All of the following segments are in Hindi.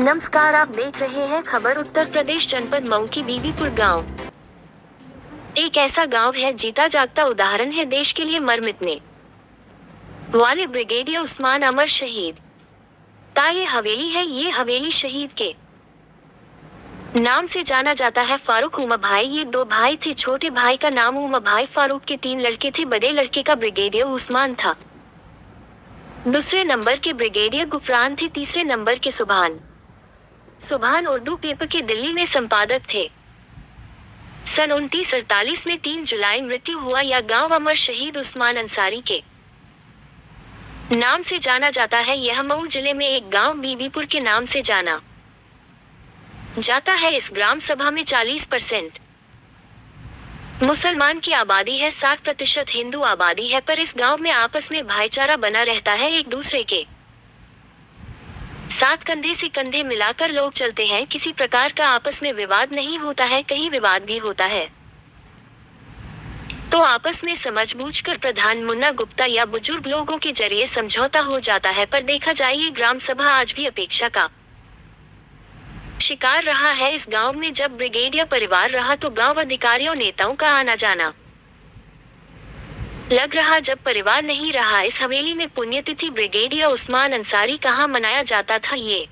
नमस्कार, आप देख रहे हैं खबर उत्तर प्रदेश जनपद मऊ की बीबीपुर गांव। एक ऐसा गांव है जीता जागता उदाहरण है देश के लिए मर मिटने वाले ब्रिगेडियर उस्मान अमर शहीद का ये हवेली है। ये हवेली शहीद के नाम से जाना जाता है। फारूक उमर भाई, ये दो भाई थे। छोटे भाई का नाम उमर भाई, फारूक के 3 लड़के थे। बड़े लड़के का ब्रिगेडियर उस्मान था, दूसरे नंबर के ब्रिगेडियर गुफरान थे, तीसरे नंबर के सुभान उर्दू पेपर के दिल्ली में संपादक थे। सन 1948 में 3 जुलाई मृत्यु हुआ। यह गांव अमर शहीद उस्मान अंसारी के नाम से जाना जाता है। यह मऊ जिले में एक गांव बीबीपुर के नाम से जाना जाता है। इस ग्राम सभा में 40% मुसलमान की आबादी है, 60% हिंदू आबादी है। पर इस गांव में आपस में भाईचारा बना रहता है। एक दूसरे के साथ कंधे से कंधे मिलाकर लोग चलते हैं। किसी प्रकार का आपस में विवाद नहीं होता है। कहीं विवाद भी होता है तो आपस में समझबूझ कर प्रधान मुन्ना गुप्ता या बुजुर्ग लोगों के जरिए समझौता हो जाता है। पर देखा जाए ये ग्राम सभा आज भी अपेक्षा का शिकार रहा है। इस गांव में जब ब्रिगेडियर परिवार रहा तो गांव अधिकारियों नेताओं का आना जाना लग रहा। जब परिवार नहीं रहा, इस हवेली में पुण्यतिथि ब्रिगेडियर उस्मान अंसारी कहाँ मनाया जाता था। ये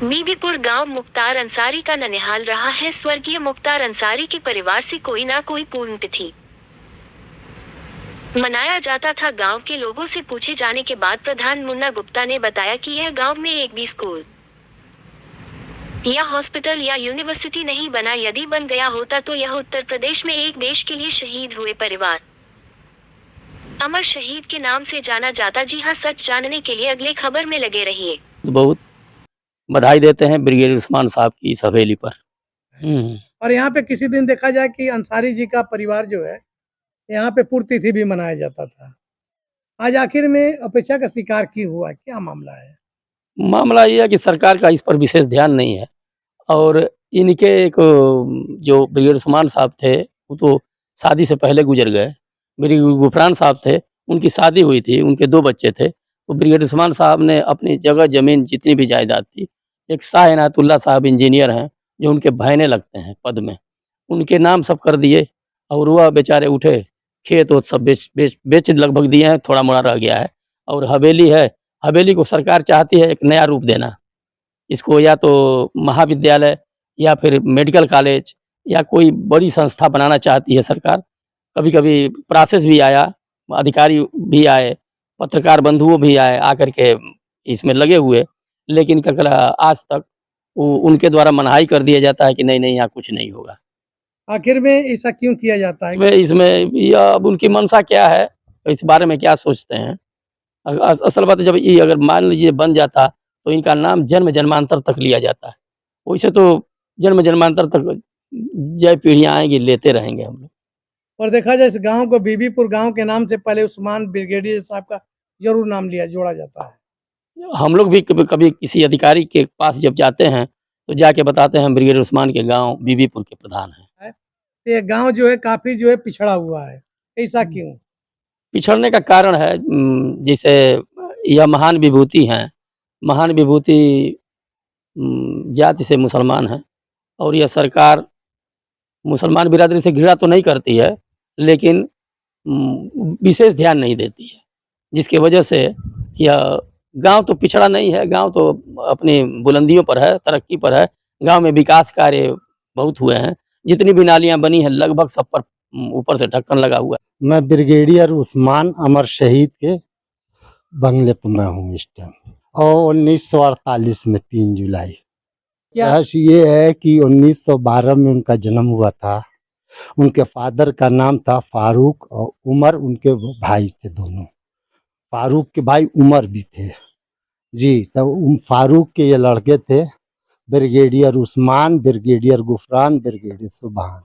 बीबीपुर गांव मुख्तार अंसारी का ननिहाल रहा है। स्वर्गीय मुख्तार अंसारी के परिवार से कोई ना कोई पुण्यतिथि मनाया जाता था। गांव के लोगों से पूछे जाने के बाद प्रधान मुन्ना गुप्ता ने बताया कि यह गांव में एक भी स्कूल या हॉस्पिटल या यूनिवर्सिटी नहीं बना। यदि बन गया होता तो यह उत्तर प्रदेश में एक देश के लिए शहीद हुए परिवार अमर शहीद के नाम से जाना जाता। जी हाँ, सच जानने के लिए अगले खबर में लगे रहिए। बहुत बधाई देते हैं ब्रिगेडियर उस्मान साहब की इस हवेली पर। और यहाँ पे किसी दिन देखा जाए कि अंसारी जी का परिवार जो है यहाँ पे पुण्यतिथि भी मनाया जाता था। आज आखिर में अपेक्षा का शिकार क्यों हुआ, क्या मामला है? मामला ये है कि सरकार का इस पर विशेष ध्यान नहीं है और इनके एक जो ब्रिगेडियर उस्मान साहब थे वो तो शादी से पहले गुजर गए। ब्रिगेडियर गुफरान साहब थे, उनकी शादी हुई थी, उनके 2 बच्चे थे। तो ब्रिगेडियर उस्मान साहब ने अपनी जगह ज़मीन जितनी भी जायदाद थी, एक शाह इनायतुल्लाह साहब इंजीनियर हैं जो उनके भाईने लगते हैं पद में, उनके नाम सब कर दिए और वह बेचारे उठे, खेत वोत सब बेच लगभग दिए हैं, थोड़ा मोड़ा रह गया है। और हवेली है, हवेली को सरकार चाहती है एक नया रूप देना। इसको या तो महाविद्यालय या फिर मेडिकल कॉलेज या कोई बड़ी संस्था बनाना चाहती है सरकार। कभी-कभी प्रोसेस भी आया, अधिकारी भी आए, पत्रकार बंधुओं भी आए, आकर के इसमें लगे हुए, लेकिन आज तक उनके द्वारा मनाही कर दिया जाता है कि नहीं-नहीं यहाँ कुछ नहीं होगा। आखिर में ऐसा क्यों किया जाता है? इसमें या अब उनकी मंशा क्या है, इस बारे में क्या सोचते हैं? असल बात है जब ये अगर मान लीजिए बन जाता तो इनका नाम जन्म जन्मांतर तक लिया जाता है। वैसे तो जन्म जन्मांतर तक जय पीढ़ियाँ आएँगी, लेते रहेंगे हम लोग। और देखा जाए इस गांव को बीबीपुर गांव के नाम से पहले उस्मान ब्रिगेडियर साहब का जरूर नाम जोड़ा जाता है। हम लोग भी कभी किसी अधिकारी के पास जब जाते हैं तो जाके बताते हैं ब्रिगेडियर उस्मान के गाँव बीबीपुर के प्रधान हैं। ये गांव जो है काफी जो है पिछड़ा हुआ है, ऐसा क्यों? पिछड़ने का कारण है जैसे यह महान विभूति हैं, महान विभूति जाति से मुसलमान हैं और यह सरकार मुसलमान बिरादरी से घृणा तो नहीं करती है, लेकिन विशेष ध्यान नहीं देती है, जिसकी वजह से यह गांव तो पिछड़ा नहीं है, गांव तो अपनी बुलंदियों पर है, तरक्की पर है। गांव में विकास कार्य बहुत हुए हैं, जितनी भी नालियां बनी हैं लगभग सब पर ऊपर से ढक्कन लगा हुआ है। मैं ब्रिगेडियर उस्मान अमर शहीद के बंगले पर मैं हूँ इस टाइम, और 1948 में 3 जुलाई। इतिहास ये है कि 1912 में उनका जन्म हुआ था। उनके फादर का नाम था फारूक और उमर उनके भाई थे दोनों। फारूक के भाई उमर भी थे जी। तो फारूक के ये लड़के थे brigadier Usman, brigadier Gufran, brigadier सुभान।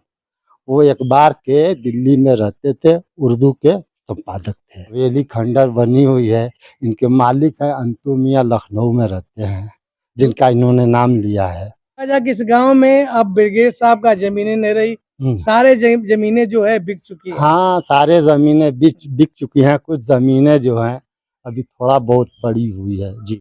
वो अखबार के दिल्ली में रहते थे, उर्दू के संपादक थे। हवेली खंडर बनी हुई है, इनके मालिक है अंतु मियां, लखनऊ में रहते हैं, जिनका इन्होंने नाम लिया है। इस गांव में अब ब्रिगेडियर साहब का जमीनें नहीं रही, सारे जमीनें जो है बिक चुकी है। हाँ, सारे जमीनें बिक चुकी हैं। कुछ जमीनें जो हैं अभी थोड़ा बहुत पड़ी हुई है जी।